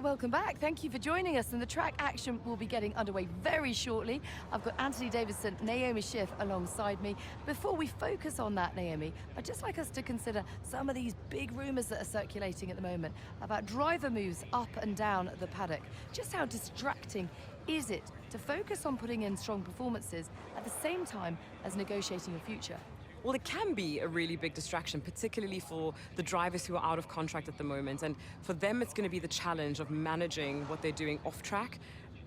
Welcome back. Thank you for joining us. And the track action will be getting underway very shortly. I've got Anthony Davidson, Naomi Schiff alongside me. Before we focus on that, Naomi, I'd just like us to consider some of these big rumours that are circulating at the moment about driver moves up and down the paddock. Just how distracting is it to focus on putting in strong performances at the same time as negotiating your future? Well, it can be a really big distraction, particularly for the drivers who are out of contract at the moment. And for them, it's going to be the challenge of managing what they're doing off track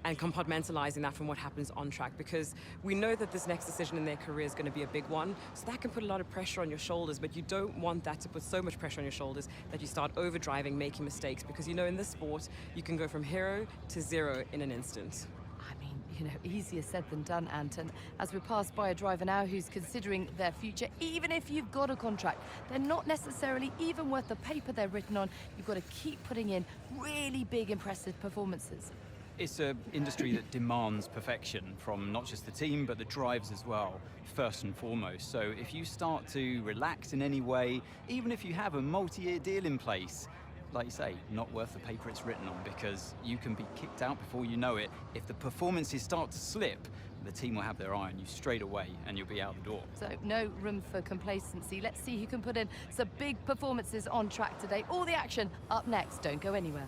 and compartmentalizing that from what happens on track, because we know that this next decision in their career is going to be a big one. So that can put a lot of pressure on your shoulders, but you don't want that to put so much pressure on your shoulders that you start overdriving, making mistakes, because you know in this sport, you can go from hero to zero in an instant. I mean, easier said than done, Ant. And as we pass by a driver now who's considering their future, even if you've got a contract, they're not necessarily even worth the paper they're written on. You've got to keep putting in really big, impressive performances. It's an industry that demands perfection from not just the team, but the drivers as well, first and foremost. So if you start to relax in any way, even if you have a multi-year deal in place, like you say, not worth the paper it's written on, because you can be kicked out before you know it. If the performances start to slip, the team will have their eye on you straight away and you'll be out the door. So no room for complacency. Let's see who can put in some big performances on track today. All the action up next. Don't go anywhere.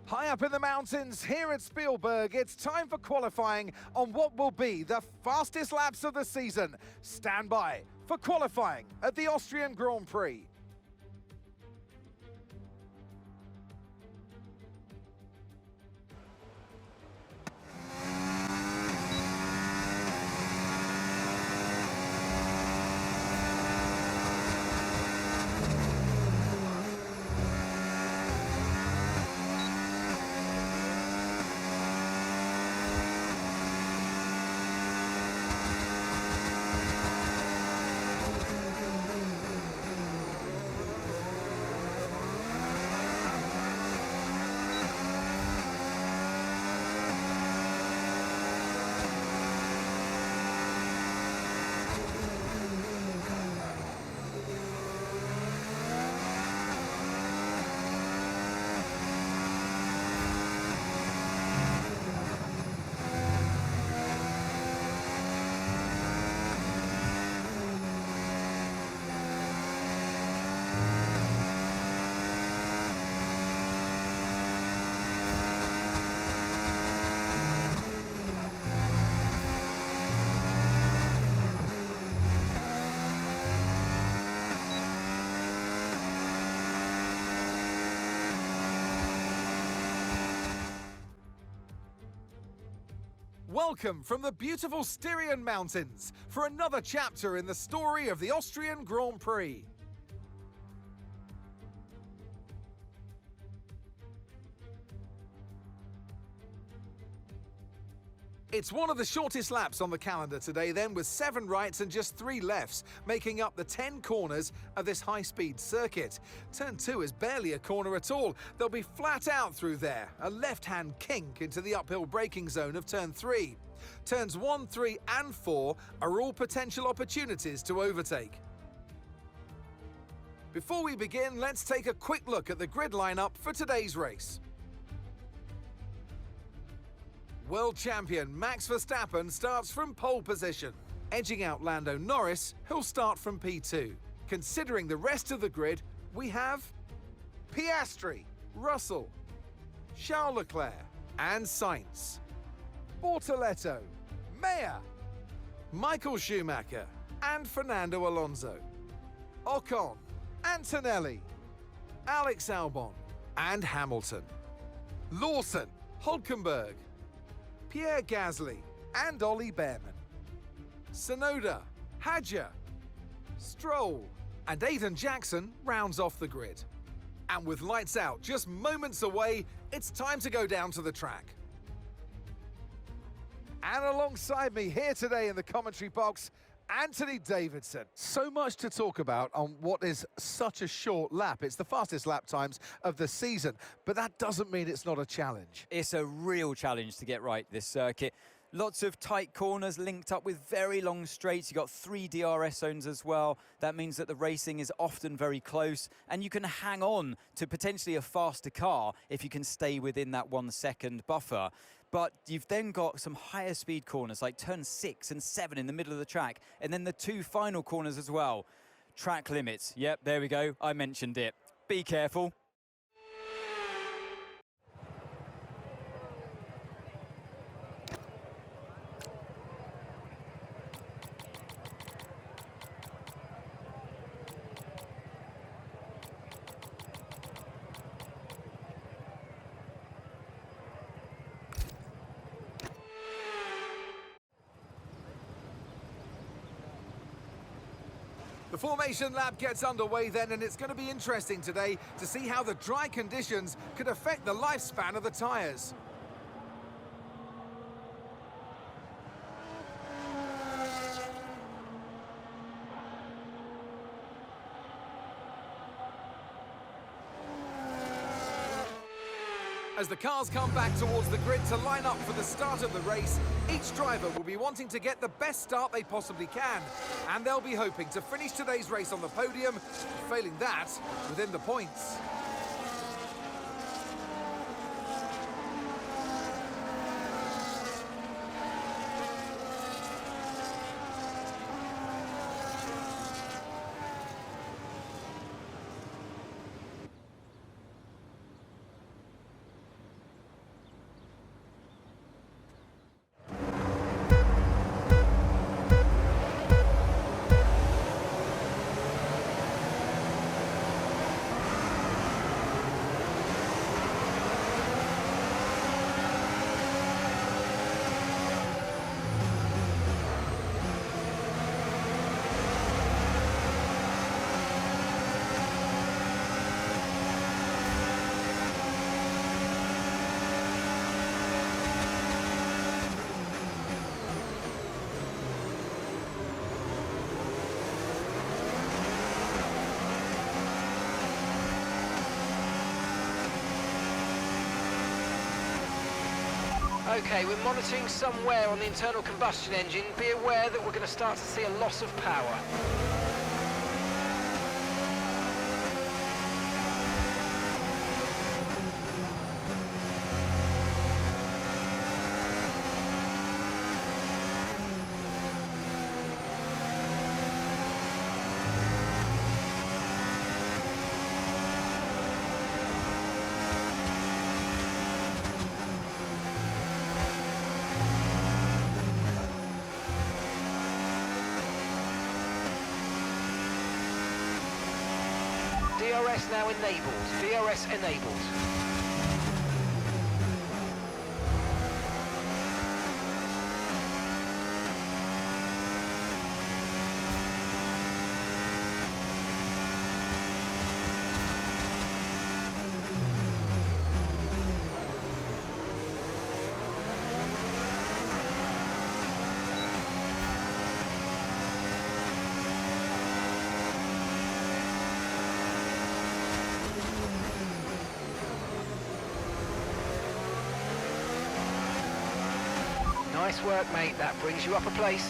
High up in the mountains here at Spielberg, it's time for qualifying on what will be the fastest laps of the season. Stand by for qualifying at the Austrian Grand Prix. Welcome from the beautiful Styrian Mountains for another chapter in the story of the Austrian Grand Prix. It's one of the shortest laps on the calendar today then, with 7 rights and just 3 lefts, making up the 10 corners of this high-speed circuit. Turn 2 is barely a corner at all. They'll be flat out through there, a left-hand kink into the uphill braking zone of Turn 3. Turns 1, 3 and 4 are all potential opportunities to overtake. Before we begin, let's take a quick look at the grid lineup for today's race. World champion Max Verstappen starts from pole position, edging out Lando Norris, who'll start from P2. Considering the rest of the grid, we have Piastri, Russell, Charles Leclerc and Sainz, Bortoleto, Mayer, Michael Schumacher and Fernando Alonso, Ocon, Antonelli, Alex Albon and Hamilton, Lawson, Hülkenberg, Pierre Gasly and Ollie Behrman, Tsunoda, Hadjar, Stroll and Aiden Jackson rounds off the grid. And with lights out just moments away, it's time to go down to the track. And alongside me here today in the commentary box, Anthony Davidson. So much to talk about on what is such a short lap. It's the fastest lap times of the season, but that doesn't mean it's not a challenge. It's a real challenge to get right this circuit. Lots of tight corners linked up with very long straights. You've got 3 DRS zones as well. That means that the racing is often very close, and you can hang on to potentially a faster car if you can stay within that 1 second buffer. But you've then got some higher speed corners like turn 6 and 7 in the middle of the track, and then the 2 final corners as well. Track limits. Yep, there we go. I mentioned it. Be careful. The formation lap gets underway then, and it's going to be interesting today to see how the dry conditions could affect the lifespan of the tyres. As the cars come back towards the grid to line up for the start of the race, each driver will be wanting to get the best start they possibly can, and they'll be hoping to finish today's race on the podium, failing that, within the points. Okay, we're monitoring some wear on the internal combustion engine. Be aware that we're going to start to see a loss of power. DRS now enabled. DRS enabled. Nice work, mate. That brings you up a place.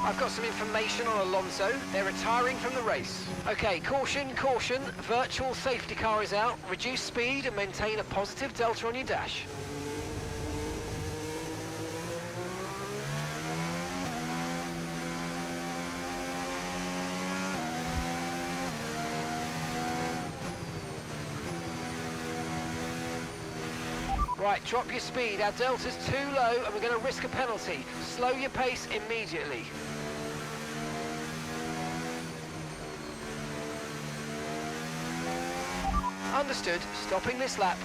I've got some information on Alonso. They're retiring from the race. Okay, caution, caution. Virtual safety car is out. Reduce speed and maintain a positive delta on your dash. Right, drop your speed. Our delta's too low and we're going to risk a penalty. Slow your pace immediately. Understood. Stopping this lap.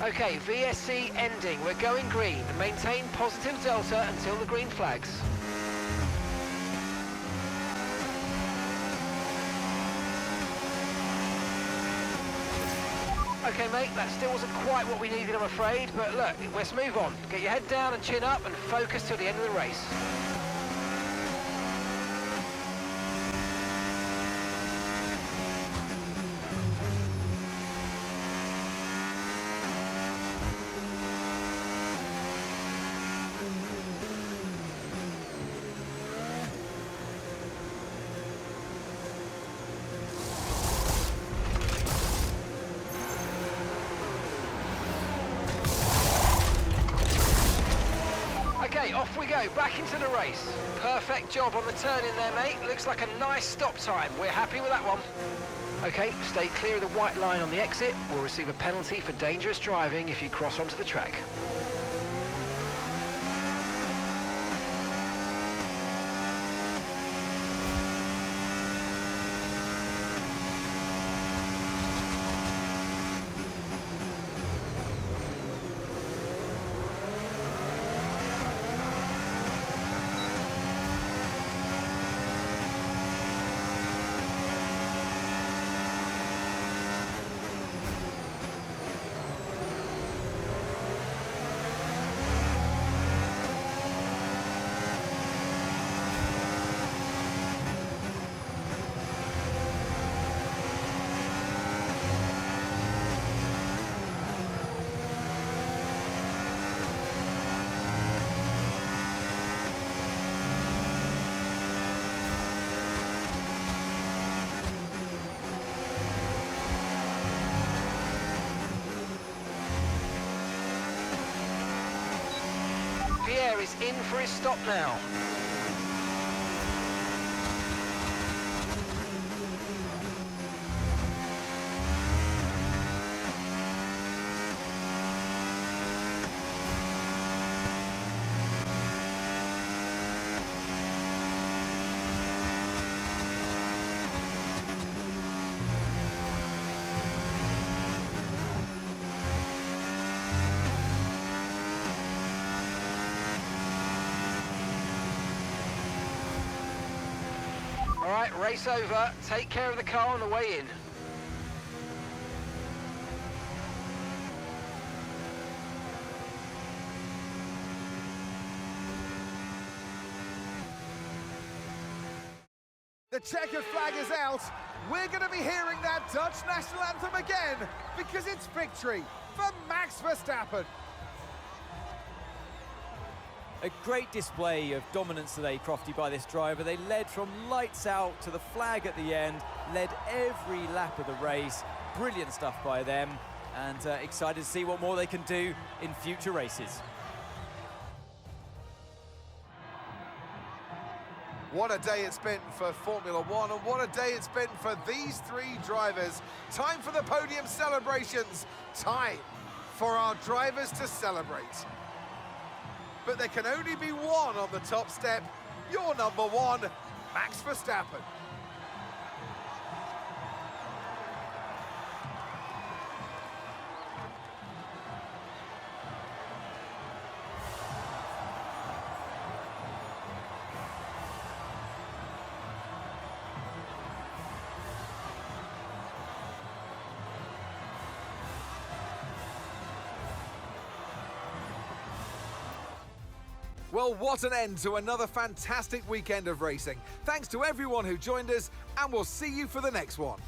Okay, VSC ending. We're going green. Maintain positive delta until the green flags. Okay, mate, that still wasn't quite what we needed, I'm afraid, but look, let's move on. Get your head down and chin up and focus till the end of the race. Okay, off we go, back into the race. Perfect job on the turn in there, mate. Looks like a nice stop time. We're happy with that one. Okay, stay clear of the white line on the exit. We'll receive a penalty for dangerous driving if you cross onto the track. Pierre is in for his stop now. All right, race over. Take care of the car on the way in. The checkered flag is out. We're going to be hearing that Dutch national anthem again because it's victory for Max Verstappen. A great display of dominance today, Crofty, by this driver. They led from lights out to the flag at the end, led every lap of the race. Brilliant stuff by them, and excited to see what more they can do in future races. What a day it's been for Formula One, and what a day it's been for these three drivers. Time for the podium celebrations. Time for our drivers to celebrate. But there can only be one on the top step. Your number one, Max Verstappen. Well, what an end to another fantastic weekend of racing. Thanks to everyone who joined us, and we'll see you for the next one.